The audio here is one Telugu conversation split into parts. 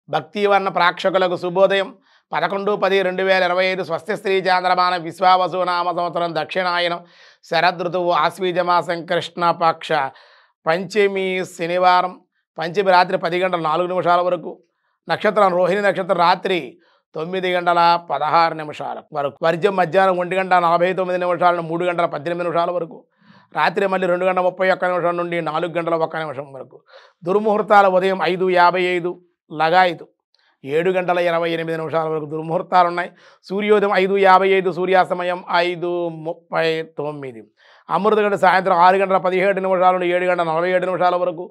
భక్తివర్ణ ప్రేక్షకులకు శుభోదయం 11-10-2025 స్వస్తి శ్రీ చాంద్రమాన విశ్వావసు నామ సంవత్సరం దక్షిణాయనం శరదృతువు ఆశ్వీజమాసం కృష్ణపక్ష పంచమి శనివారం పంచమి రాత్రి 10 గంటల 4 నిమిషాల వరకు నక్షత్రం రోహిణి నక్షత్రం రాత్రి 9 గంటల 16 నిమిషాల వరకు వర్జం మధ్యాహ్నం 1 గంట 49 నిమిషాల నుండి 3 గంటల 18 నిమిషాల వరకు రాత్రి మళ్ళీ 2 గంటల 31 నిమిషాల నుండి 4 గంటల 1 నిమిషం వరకు దుర్ముహూర్తాలు ఉదయం 5:55 లగాయతు 7 గంటల 28 నిమిషాల వరకు దుర్ముహూర్తాలు ఉన్నాయి. సూర్యోదయం 5:55 సూర్యాస్తమయం 5:39 అమృతగంట సాయంత్రం 6 గంటల 17 నిమిషాల నుండి 7 గంటల 47 నిమిషాల వరకు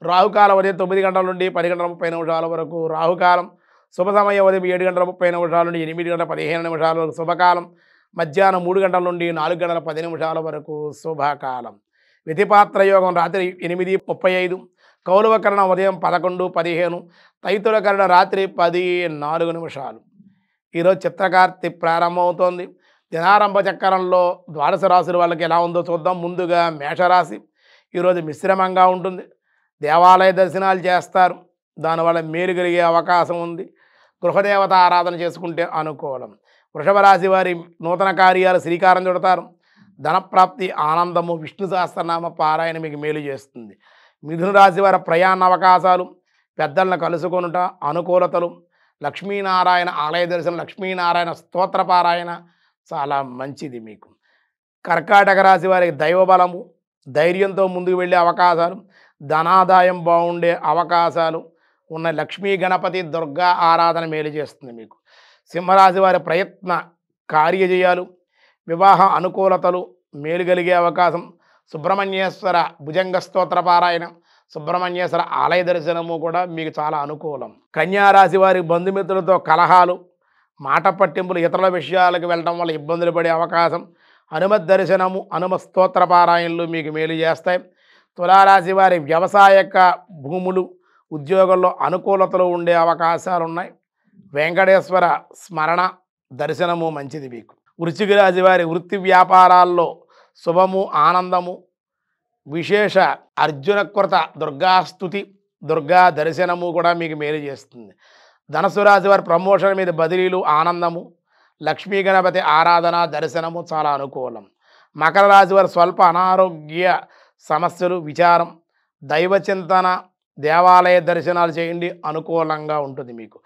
రాహుకాలం ఉదయం 9 గంటల నుండి 10 గంటల 30 నిమిషాల వరకు రాహుకాలం శుభ సమయం ఉదయం 7 గంటల 30 నిమిషాల నుండి 8 గంటల 15 నిమిషాల వరకు శుభకాలం మధ్యాహ్నం 3 గంటల నుండి 4 గంటల 10 నిమిషాల వరకు శుభకాలం విధిపాత్ర యోగం రాత్రి 8:35 కౌలవకరణ ఉదయం 11:15 తైతులకరణ రాత్రి 10:04 నిమిషాలు. ఈరోజు చిత్రకార్తి ప్రారంభమవుతోంది. దినారంభ చక్రంలో ద్వాదశ రాశుల వాళ్ళకి ఎలా ఉందో చూద్దాం. ముందుగా మేషరాశి ఈరోజు మిశ్రమంగా ఉంటుంది. దేవాలయ దర్శనాలు చేస్తారు, దానివల్ల మేలు కలిగే అవకాశం ఉంది. గృహదేవత ఆరాధన చేసుకుంటే అనుకూలం. వృషభ రాశి వారి నూతన కార్యాలు శ్రీకారం చుడతారు. ధనప్రాప్తి ఆనందము విష్ణు సహస్రనామ పారాయణ మీకు మేలు చేస్తుంది. మిథున రాశి వారి ప్రయాణ అవకాశాలు పెద్దలను కలుసుకొనుట అనుకూలతలు లక్ష్మీనారాయణ ఆలయ దర్శనం లక్ష్మీనారాయణ స్తోత్ర పారాయణ చాలా మంచిది మీకు. కర్కాటక రాశి వారికి దైవబలము ధైర్యంతో ముందుకు వెళ్ళే అవకాశాలు ధనాదాయం బాగుండే అవకాశాలు ఉన్న. లక్ష్మీ గణపతి దుర్గా ఆరాధన మేలు చేస్తుంది మీకు. సింహరాశి వారి ప్రయత్న కార్యజయాలు వివాహ అనుకూలతలు మేలు కలిగే అవకాశం. సుబ్రహ్మణ్యేశ్వర భుజంగ స్తోత్ర పారాయణ సుబ్రహ్మణ్యేశ్వర ఆలయ దర్శనము కూడా మీకు చాలా అనుకూలం. కన్యారాశి వారి బంధుమిత్రులతో కలహాలు మాట పట్టింపులు ఇతరుల విషయాలకు వెళ్ళడం వల్ల ఇబ్బందులు పడే అవకాశం. హనుమత్ దర్శనము హనుమ స్తోత్ర పారాయణలు మీకు మేలు చేస్తాయి. తులారాశి వారి వ్యవసాయక భూములు ఉద్యోగంలో అనుకూలతలు ఉండే అవకాశాలు ఉన్నాయి. వెంకటేశ్వర స్మరణ దర్శనము మంచిది మీకు. వృశ్చిక రాశి వారి వృత్తి వ్యాపారాల్లో శుభము ఆనందము విశేష అర్జునకృత దుర్గాస్తుతి దుర్గా దర్శనము కూడా మీకు మేలు చేస్తుంది. ధనుసు రాశి వారి ప్రమోషన్ మీద బదిలీలు ఆనందము లక్ష్మీ గణపతి ఆరాధన దర్శనము చాలా అనుకూలం. మకర రాశి వారి స్వల్ప అనారోగ్య సమస్యలు విచారం దైవ చింతన దేవాలయ దర్శనాలు చేయండి అనుకూలంగా ఉంటుంది మీకు.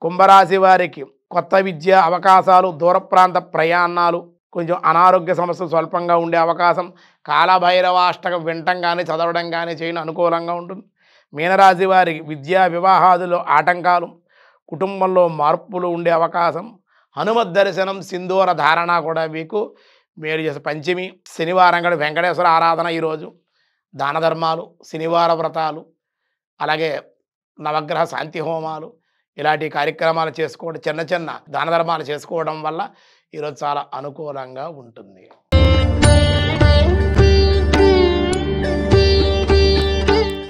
కుంభరాశి వారికి కొత్త విద్య అవకాశాలు దూర ప్రాంత ప్రయాణాలు కొంచెం అనారోగ్య సమస్యలు స్వల్పంగా ఉండే అవకాశం. కాలభైరవాష్టకం వినటం కానీ చదవడం కానీ చేయడం అనుకూలంగా ఉంటుంది. మీనరాశి వారికి విద్యా వివాహాదులో ఆటంకాలు కుటుంబంలో మార్పులు ఉండే అవకాశం. హనుమత్ దర్శనం సింధూర ధారణ కూడా మీకు మేలు చేసే. పంచమి శనివారం కూడా వెంకటేశ్వర ఆరాధన ఈరోజు దాన ధర్మాలు శనివార వ్రతాలు అలాగే నవగ్రహ శాంతి హోమాలు ఇలాంటి కార్యక్రమాలు చేసుకోవడం చిన్న దాన ధర్మాలు చేసుకోవడం వల్ల ఈరోజు చాలా అనుకూలంగా ఉంటుంది.